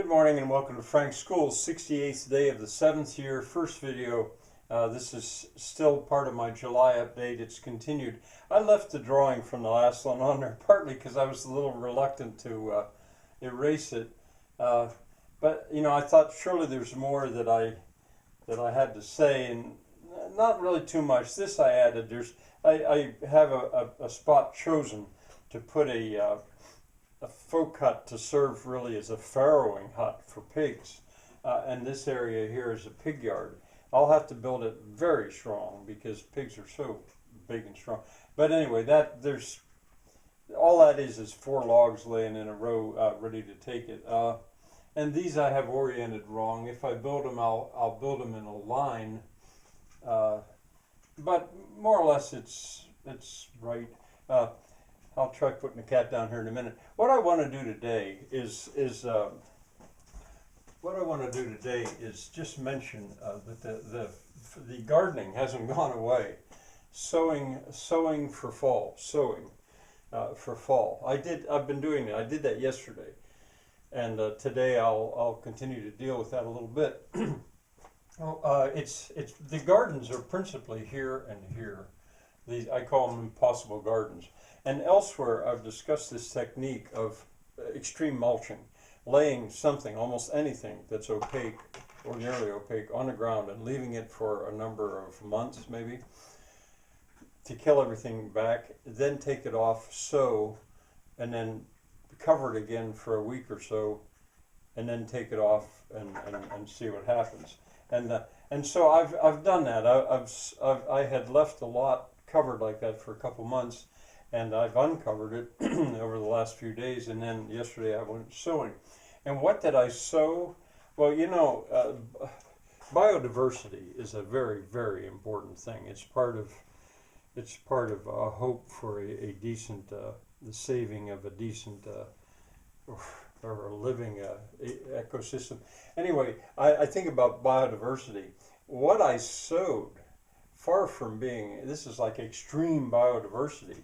morning and welcome to Frank's School's 68th day of the 7th year, first video. This is still part of my July update. It's continued. I left the drawing from the last one on there partly because I was a little reluctant to erase it. But you know, I thought surely there's more that I had to say, and not really too much. This I added. I have a spot chosen to put a folk hut to serve really as a farrowing hut for pigs, and this area here is a pig yard. I'll have to build it very strong because pigs are so big and strong. But anyway, there's all that is 4 logs laying in a row, ready to take it. And these I have oriented wrong. If I build them, I'll build them in a line. But more or less, it's right. I'll try putting the cat down here in a minute. What I want to do today is just mention that the gardening hasn't gone away. Sowing for fall. For fall. I've been doing it. I did that yesterday, and today I'll continue to deal with that a little bit. It's the gardens are principally here and here. I call them impossible gardens. And elsewhere, I've discussed this technique of extreme mulching, laying something, almost anything that's opaque, or nearly opaque, on the ground and leaving it for a number of months, maybe, to kill everything back, then take it off, sow, and then cover it again for a week or so, and then take it off and see what happens. And so I've done that. I had left a lot covered like that for a couple months, and I've uncovered it over the last few days, and then yesterday I went sowing. And what did I sow? Well, you know, biodiversity is a very, very important thing. It's part of a hope for a decent, the saving of a decent or a living ecosystem. Anyway, I think about biodiversity. What I sowed, far from being, this is like extreme biodiversity.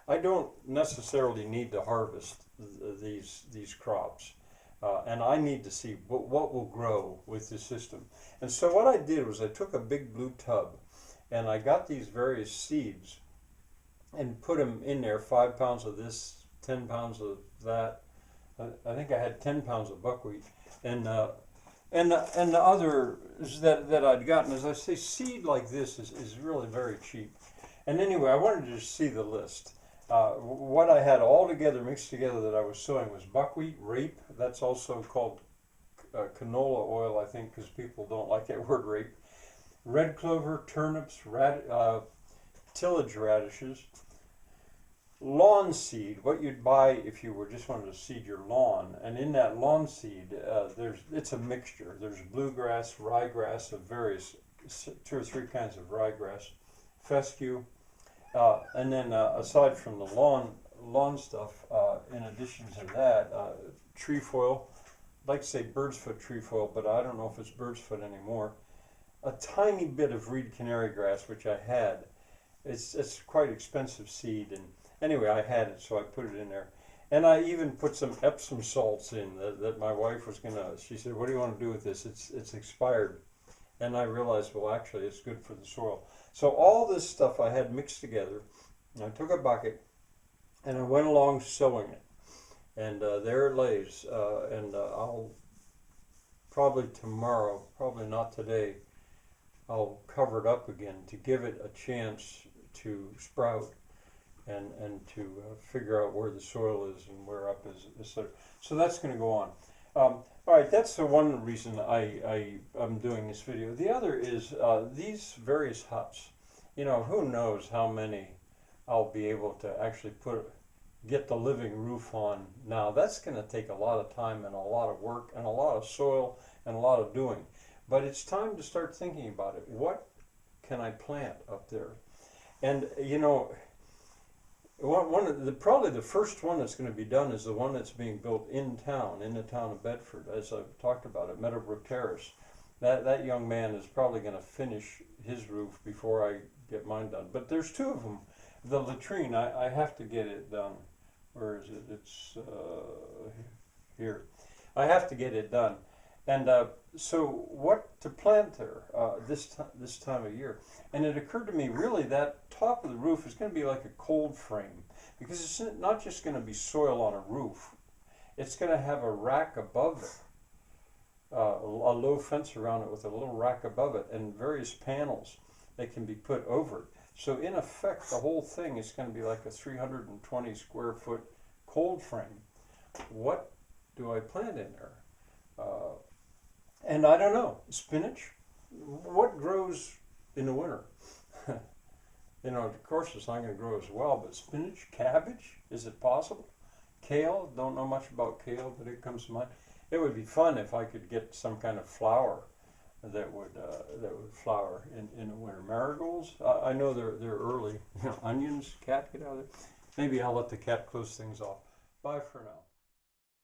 I don't necessarily need to harvest these crops, and I need to see what will grow with the system. And so what I did was I took a big blue tub, and I got these various seeds and put them in there, 5 pounds of this, 10 pounds of that. I think I had 10 pounds of buckwheat, and the others that I'd gotten. As I say, seed like this is really very cheap. And anyway, I wanted to just see the list. What I had all together, mixed together, that I was sowing was buckwheat, rape. That's also called canola oil, I think, because people don't like that word, rape. Red clover, turnips, tillage radishes. Lawn seed, what you'd buy if you were just wanted to seed your lawn. And in that lawn seed, it's a mixture. There's bluegrass, ryegrass of various, 2 or 3 kinds of ryegrass, fescue, and then aside from the lawn stuff, in addition to that, trefoil. I'd like to say bird's foot trefoil, but I don't know if it's bird's foot anymore. A tiny bit of reed canary grass, which I had. It's quite expensive seed, and anyway, I had it, so I put it in there. And I even put some Epsom salts in that my wife was she said, "What do you want to do with this? It's expired." And I realized, well, actually, it's good for the soil. So all this stuff I had mixed together, and I took a bucket, and I went along sowing it. And there it lays. And I'll probably tomorrow, probably not today, I'll cover it up again to give it a chance to sprout and to figure out where the soil is and where up is, etc. So that's going to go on. All right, that's the one reason I'm doing this video. The other is these various huts. You know, who knows how many I'll be able to actually get the living roof on now. That's going to take a lot of time and a lot of work and a lot of soil and a lot of doing. But it's time to start thinking about it. What can I plant up there? And you know, probably the first one that's going to be done is the one that's being built in town, in the town of Bedford, as I've talked about it, Meadowbrook Terrace. That young man is probably going to finish his roof before I get mine done. But there's 2 of them. The latrine, I have to get it done. Where is it? It's here. I have to get it done. And so what to plant there this time of year? And it occurred to me, really, that top of the roof is going to be like a cold frame, because it's not just going to be soil on a roof. It's going to have a rack above it, a low fence around it with a little rack above it, and various panels that can be put over it. So in effect, the whole thing is going to be like a 320 square foot cold frame. What do I plant in there? And I don't know. Spinach? What grows in the winter? You know, of course it's not going to grow as well, but spinach, cabbage, is it possible? Kale, don't know much about kale, but it comes to mind. It would be fun if I could get some kind of flower that would flower in the winter. Marigolds, I know they're early. You know, onions, cat, get out of there. Maybe I'll let the cat close things off. Bye for now.